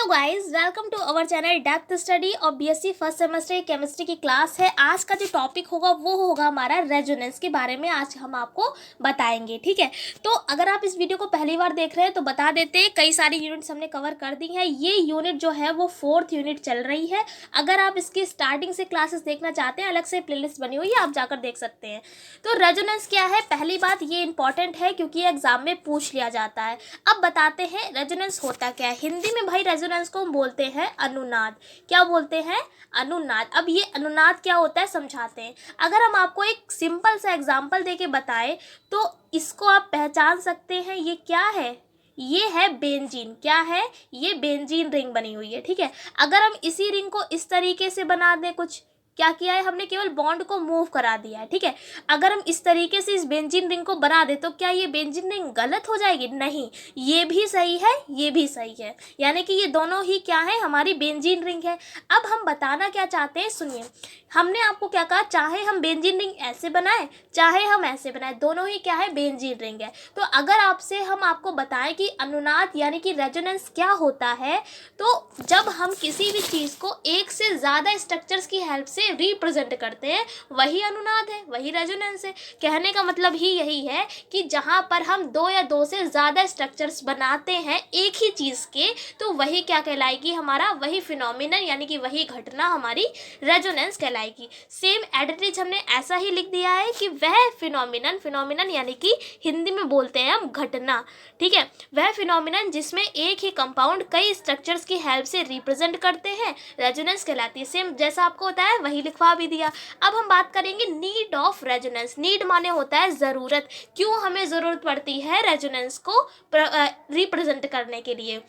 Hello guys, welcome to our channel depth study और BSc first semester chemistry की class है। आज का जो टॉपिक होगा वो होगा हमारा रेजोनेंस के बारे में आज हम आपको बताएंगे। ठीक है, तो अगर आप इस वीडियो को पहली बार देख रहे हैं तो बता देते हैं, कई सारी यूनिट्स हमने कवर कर दी हैं। ये यूनिट जो है वो 4th यूनिट चल रही है। अगर आप इसकी स्टार्टिंग से क्लासेस देखना चाहते हैं, अलग से प्लेलिस्ट बनी हुई है, आप जाकर देख सकते हैं। तो रेजोनेंस क्या है, पहली बात ये इंपॉर्टेंट है क्योंकि ये एग्जाम में पूछ लिया जाता है। अब बताते हैं रेजोनेंस होता क्या है। हिंदी में भाई रेजोनेंस को हम बोलते हैं अनुनाद। क्या बोलते हैं? अनुनाद। अब ये अनुनाद क्या होता है समझाते हैं। अगर हम आपको एक सिंपल सा एग्जांपल देके बताएं तो इसको आप पहचान सकते हैं। ये क्या है? ये है बेंजीन। क्या है? ये बेंजीन रिंग बनी हुई है। ठीक है, अगर हम इसी रिंग को इस तरीके से बना दें, कुछ क्या किया है हमने, केवल बॉन्ड को मूव करा दिया है। ठीक है, अगर हम इस तरीके से इस बेंजीन रिंग को बना दे तो क्या ये बेंजीन रिंग गलत हो जाएगी? नहीं, ये भी सही है, ये भी सही है, यानी कि ये दोनों ही क्या है, हमारी बेंजीन रिंग है। अब हम बताना क्या चाहते हैं, सुनिए। हमने आपको क्या कहा, चाहे हम बेंजीन रिंग ऐसे बनाएं चाहे हम ऐसे बनाएं, दोनों ही क्या है, बेंजीन रिंग है। तो अगर आपसे हम आपको बताएं कि अनुनाद यानी कि रेजोनेंस क्या होता है, तो जब हम किसी भी चीज़ को एक से ज़्यादा स्ट्रक्चर्स की हेल्प से रिप्रेजेंट करते हैं वही अनुनाद है, वही रेजोनेंस है। कहने का मतलब ही यही है कि जहाँ पर हम दो या दो से ज़्यादा स्ट्रक्चर्स बनाते हैं एक ही चीज़ के, तो वही क्या कहलाएगी, हमारा वही फिनोमिनन यानी कि वही घटना हमारी रेजोनेंस कहलाएगी। सेम एडिटिज हमने ऐसा ही लिख दिया है कि वह फिनोमिनन यानी कि हिंदी में बोलते हैं हम घटना। ठीक है, वह फिनोमिनन जिसमें एक ही कंपाउंड कई स्ट्रक्चर्स की हेल्प से रिप्रेजेंट करते हैं रेजोनेंस कहलाती है। सेम जैसा आपको होता है वही लिखवा भी दिया। अब हम बात करेंगे नीड ऑफ रेजोनेंस। नीड माने होता है ज़रूरत। क्यों हमें ज़रूरत पड़ती है रेजोनेंस को रिप्रेजेंट करने के लिए,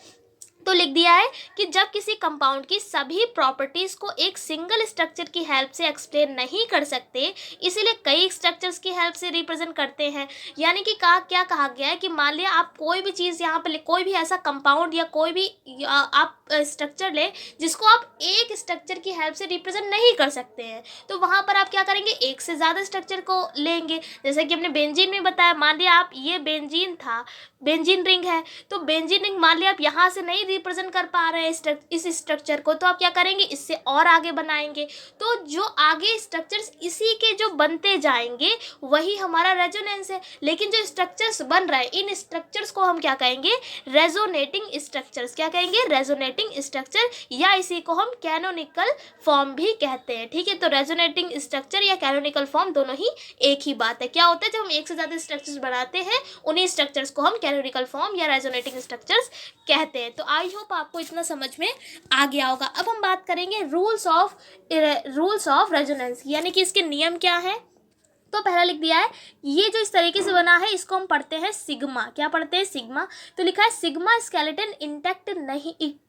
तो लिख दिया है कि जब किसी कंपाउंड की सभी प्रॉपर्टीज़ को एक सिंगल स्ट्रक्चर की हेल्प से एक्सप्लेन नहीं कर सकते, इसीलिए कई स्ट्रक्चर्स की हेल्प से रिप्रेजेंट करते हैं। यानी कि क्या कहा गया है कि मान लिया आप कोई भी चीज़ यहाँ पे कोई भी ऐसा कंपाउंड या कोई भी आप स्ट्रक्चर ले जिसको आप एक स्ट्रक्चर की हेल्प से रिप्रेजेंट नहीं कर सकते हैं, तो वहाँ पर आप क्या करेंगे, एक से ज़्यादा स्ट्रक्चर को लेंगे। जैसे कि हमने बेंजीन में बताया, मान लिया आप ये बेंजीन था, बेंजीन रिंग है, तो बेंजीन रिंग मान लिया आप यहाँ से नहीं रिप्रेजेंट कर पा रहे हैं इस स्ट्रक्चर को, तो आप क्या करेंगे, इससे और आगे बनाएंगे। तो जो आगे स्ट्रक्चर्स इसी के जो बनते जाएंगे वही हमारा रेजोनेंस है। लेकिन जो स्ट्रक्चर्स बन रहा है इन स्ट्रक्चर्स को हम क्या कहेंगे, रेजोनेटिंग स्ट्रक्चर्स। क्या कहेंगे, रेजोनेटिंग स्ट्रक्चर, या इसी को हम कैनोनिकल फॉर्म भी कहते हैं। ठीक है, तो रेजोनेटिंग स्ट्रक्चर या कैनोनिकल फॉर्म दोनों ही एक ही बात है। क्या होता है, जब हम एक से ज़्यादा स्ट्रक्चर्स बनाते हैं उन्हीं स्ट्रक्चर्स को हम कैनोनिकल फॉर्म या रेजोनेटिंग स्ट्रक्चर्स कहते हैं। तो आई होप आपको इतना समझ में आ गया होगा। अब हम बात करेंगे रूल्स ऑफ रेजोनेंस, यानी कि इसके नियम क्या है। तो पहला लिख दिया है, ये जो इस तरीके से बना है इसको हम पढ़ते हैं सिग्मा। क्या पढ़ते हैं, सिग्मा। तो लिखा है सिग्मा स्केलेटन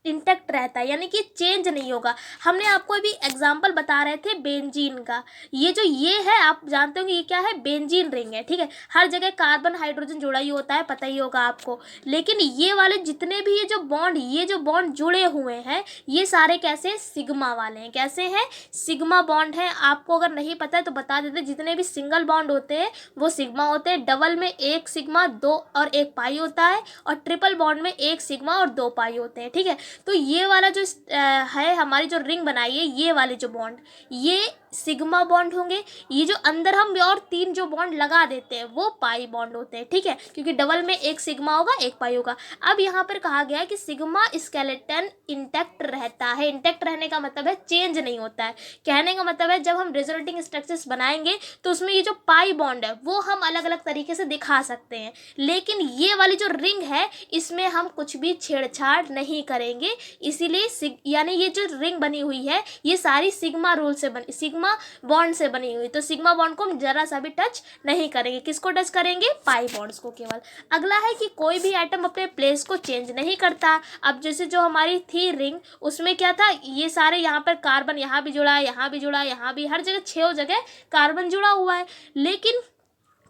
इंटैक्ट रहता है, यानी कि चेंज नहीं होगा। हमने आपको अभी एग्जांपल बता रहे थे बेंजीन का। ये है, आप जानते होंगे ये क्या है, बेंजीन रिंग है। ठीक है, हर जगह कार्बन हाइड्रोजन जुड़ा ही होता है, पता ही होगा आपको। लेकिन ये वाले जितने भी ये जो बॉन्ड जुड़े हुए हैं ये सारे कैसे, सिग्मा वाले हैं। कैसे हैं, सिग्मा बॉन्ड है। आपको अगर नहीं पता है तो बता देते, जितने भी सिंगल बॉन्ड होते हैं वो सिग्मा होते हैं। डबल में एक सिग्मा 2 और 1 पाई होता है, और ट्रिपल बॉन्ड में एक सिग्मा और 2 पाई होते हैं। ठीक है, तो ये वाला जो है हमारी जो रिंग बनाई है, ये वाले जो बॉन्ड ये सिग्मा बॉन्ड होंगे। ये जो अंदर हम और 3 जो बॉन्ड लगा देते हैं वो पाई बॉन्ड होते हैं। ठीक है, क्योंकि डबल में एक सिग्मा होगा एक पाई होगा। अब यहाँ पर कहा गया है कि सिग्मा स्केलेटन इंटैक्ट रहता है। इंटैक्ट रहने का मतलब है चेंज नहीं होता है। कहने का मतलब है जब हम रेजोनेटिंग स्ट्रक्चर्स बनाएंगे तो उसमें ये जो पाई बॉन्ड है वो हम अलग अलग तरीके से दिखा सकते हैं, लेकिन ये वाली जो रिंग है इसमें हम कुछ भी छेड़छाड़ नहीं करेंगे। इसीलिए यानी ये जो रिंग बनी हुई है ये सारी सिग्मा रूल से बनी, सिग्मा बॉन्ड से बनी हुई। तो सिग्मा बॉन्ड को हम जरा सा भी टच नहीं करेंगे। किसको टच करेंगे, पाई बॉन्ड्स को केवल। अगला है कि कोई भी एटम अपने प्लेस को चेंज नहीं करता। अब जैसे जो हमारी थी रिंग उसमें क्या था, ये सारे यहाँ पर कार्बन यहाँ भी जुड़ा है, यहाँ भी जुड़ा है, यहाँ भी, हर जगह 6 जगह कार्बन जुड़ा हुआ है। लेकिन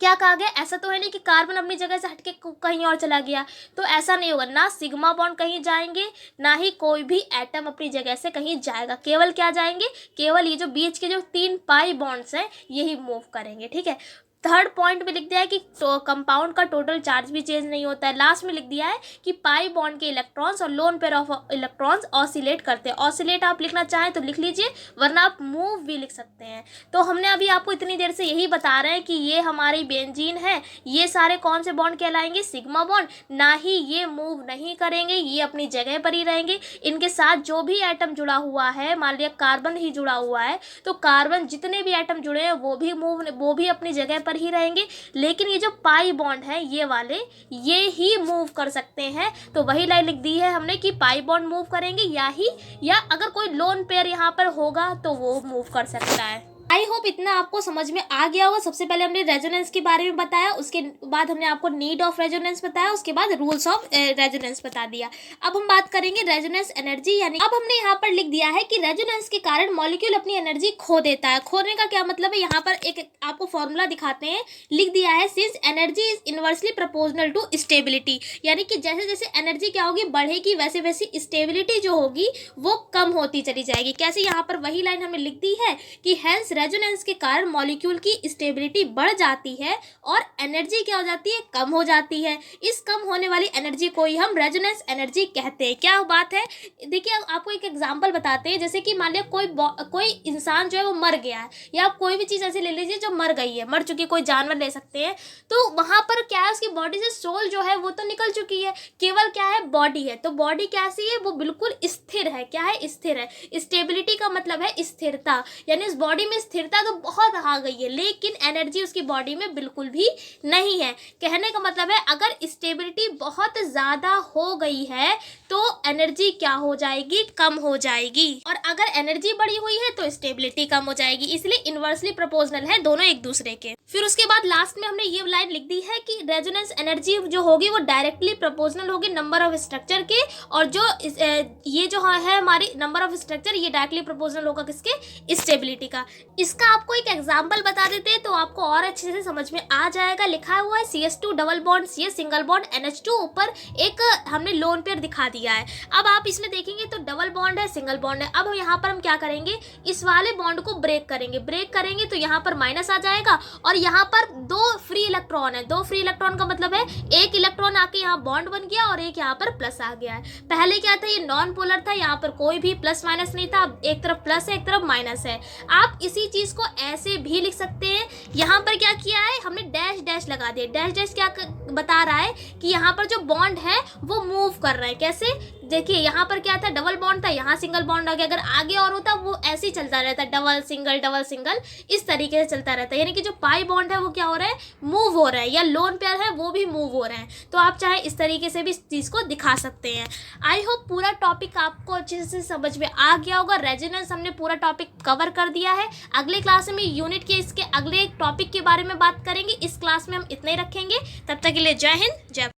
क्या कहा गया, ऐसा तो है नहीं कि कार्बन अपनी जगह से हटके कहीं और चला गया, तो ऐसा नहीं होगा। ना सिग्मा बॉन्ड कहीं जाएंगे, ना ही कोई भी एटम अपनी जगह से कहीं जाएगा। केवल क्या जाएंगे, केवल ये जो बीच के जो 3 पाई बॉन्ड्स हैं यही मूव करेंगे। ठीक है, थर्ड पॉइंट में लिख दिया है कि कंपाउंड का टोटल चार्ज भी चेंज नहीं होता है। लास्ट में लिख दिया है कि पाई बॉन्ड के इलेक्ट्रॉन्स और lone pair of electrons oscillate करते हैं। ऑसिलेट आप लिखना चाहें तो लिख लीजिए, वरना आप मूव भी लिख सकते हैं। तो हमने अभी आपको इतनी देर से यही बता रहे हैं कि ये हमारी बेंजीन है, ये सारे कौन से बॉन्ड कहलाएंगे, सिग्मा बॉन्ड। ना ही ये मूव नहीं करेंगे, ये अपनी जगह पर ही रहेंगे। इनके साथ जो भी एटम जुड़ा हुआ है, मान लिया कार्बन ही जुड़ा हुआ है, तो कार्बन जितने भी एटम जुड़े हैं वो भी अपनी जगह पर ही रहेंगे। लेकिन ये जो पाई बॉन्ड है ये वाले, ये ही मूव कर सकते हैं। तो वही लाइन लिख दी है हमने कि पाई बॉन्ड मूव करेंगे, या अगर कोई लोन पेयर यहाँ पर होगा तो वो मूव कर सकता है। आई होप इतना आपको समझ में आ गया होगा। सबसे पहले हमने रेजोनेंस के बारे में बताया, उसके बाद हमने आपको नीड ऑफ रेजोनेंस बताया, उसके बाद रूल्स ऑफ रेजोनेंस बता दिया। अब हम बात करेंगे रेजोनेंस एनर्जी, यानी अब हमने यहाँ पर लिख दिया है कि रेजोनेंस के कारण मॉलिक्यूल अपनी एनर्जी खो देता है। खोने का क्या मतलब है, यहाँ पर एक आपको फॉर्मूला दिखाते हैं, लिख दिया है since energy is inversely proportional to stability, यानी कि जैसे जैसे एनर्जी क्या होगी बढ़ेगी, वैसे वैसे स्टेबिलिटी जो होगी वो कम होती चली जाएगी। कैसे, यहाँ पर वही लाइन हमने लिख दी है कि हेंस रेजोनेंस के कारण मॉलिक्यूल की स्टेबिलिटी बढ़ जाती है और एनर्जी क्या हो जाती है, कम हो जाती है। इस कम होने वाली एनर्जी को ही हम रेजोनेंस एनर्जी कहते हैं। क्या बात है, देखिए आपको एक एग्जांपल बताते हैं। जैसे कि मान लिया कोई इंसान जो है वो मर गया है, या आप कोई भी चीज़ ऐसे ले लीजिए जो मर गई है, मर चुकी, कोई जानवर ले सकते हैं। तो वहाँ पर क्या है, उसकी बॉडी से सोल जो है वो तो निकल चुकी है, केवल क्या है बॉडी है। तो बॉडी कैसी है, वो बिल्कुल स्थिर है। क्या है, स्थिर है। स्टेबिलिटी का मतलब है स्थिरता, यानी इस बॉडी में स्थिरता तो बहुत आ गई है, लेकिन एनर्जी उसकी बॉडी में बिल्कुल भी नहीं है। कहने का मतलब है अगर स्टेबिलिटी बहुत ज़्यादा हो गई है तो एनर्जी क्या हो जाएगी, कम हो जाएगी, और अगर एनर्जी बढ़ी हुई है तो स्टेबिलिटी कम हो जाएगी। इसलिए इनवर्सली प्रोपोर्शनल है दोनों एक दूसरे के। फिर उसके बाद लास्ट में हमने ये लाइन लिख दी है कि रेजोनेंस एनर्जी जो होगी वो डायरेक्टली प्रोपोर्शनल होगी नंबर ऑफ स्ट्रक्चर के, और जो ये जो है हमारी नंबर ऑफ स्ट्रक्चर, ये डायरेक्टली प्रोपोर्शनल होगा किसके, स्टेबिलिटी का। इसका आपको एक एग्जांपल बता देते हैं तो आपको और अच्छे से समझ में आ जाएगा। लिखा हुआ है CH2 double bond CS single bond NH2, ऊपर एक हमने लोन पेयर दिखा दिया है। अब आप इसमें देखेंगे तो डबल बॉन्ड है, सिंगल बॉन्ड है। अब यहाँ पर हम क्या करेंगे, इस वाले बॉन्ड को ब्रेक करेंगे तो यहाँ पर माइनस आ जाएगा, और यहाँ पर दो फ्री इलेक्ट्रॉन है। दो फ्री इलेक्ट्रॉन का मतलब है एक इलेक्ट्रॉन आके यहाँ बॉन्ड बन गया और एक यहाँ पर प्लस आ गया है। पहले क्या था, ये नॉन पोलर था, यहाँ पर कोई भी प्लस माइनस नहीं था, एक तरफ प्लस है एक तरफ माइनस है। आप इसी चीज को ऐसे भी लिख सकते हैं। यहाँ पर क्या किया है, हमने डैश डैश लगा दिया। डैश डैश क्या बता रहा है कि यहाँ पर जो बॉन्ड है वो मूव कर रहा है। कैसे, देखिए यहाँ पर क्या था, डबल बॉन्ड था, यहाँ सिंगल बॉन्ड आ गया। अगर आगे और होता वो ऐसे ही चलता रहता, डबल सिंगल इस तरीके से चलता रहता है। यानी कि जो पाई बॉन्ड है वो क्या हो रहा है, मूव हो रहा है, या लोन पेयर है वो भी मूव हो रहे हैं। तो आप चाहे इस तरीके से भी इस चीज़ को दिखा सकते हैं। आई होप पूरा टॉपिक आपको अच्छे से समझ में आ गया होगा। रेजोनेंस हमने पूरा टॉपिक कवर कर दिया है। अगले क्लास में यूनिट के इसके अगले टॉपिक के बारे में बात करेंगे। इस क्लास में हम इतने ही रखेंगे। तब तक के लिए जय हिंद, जय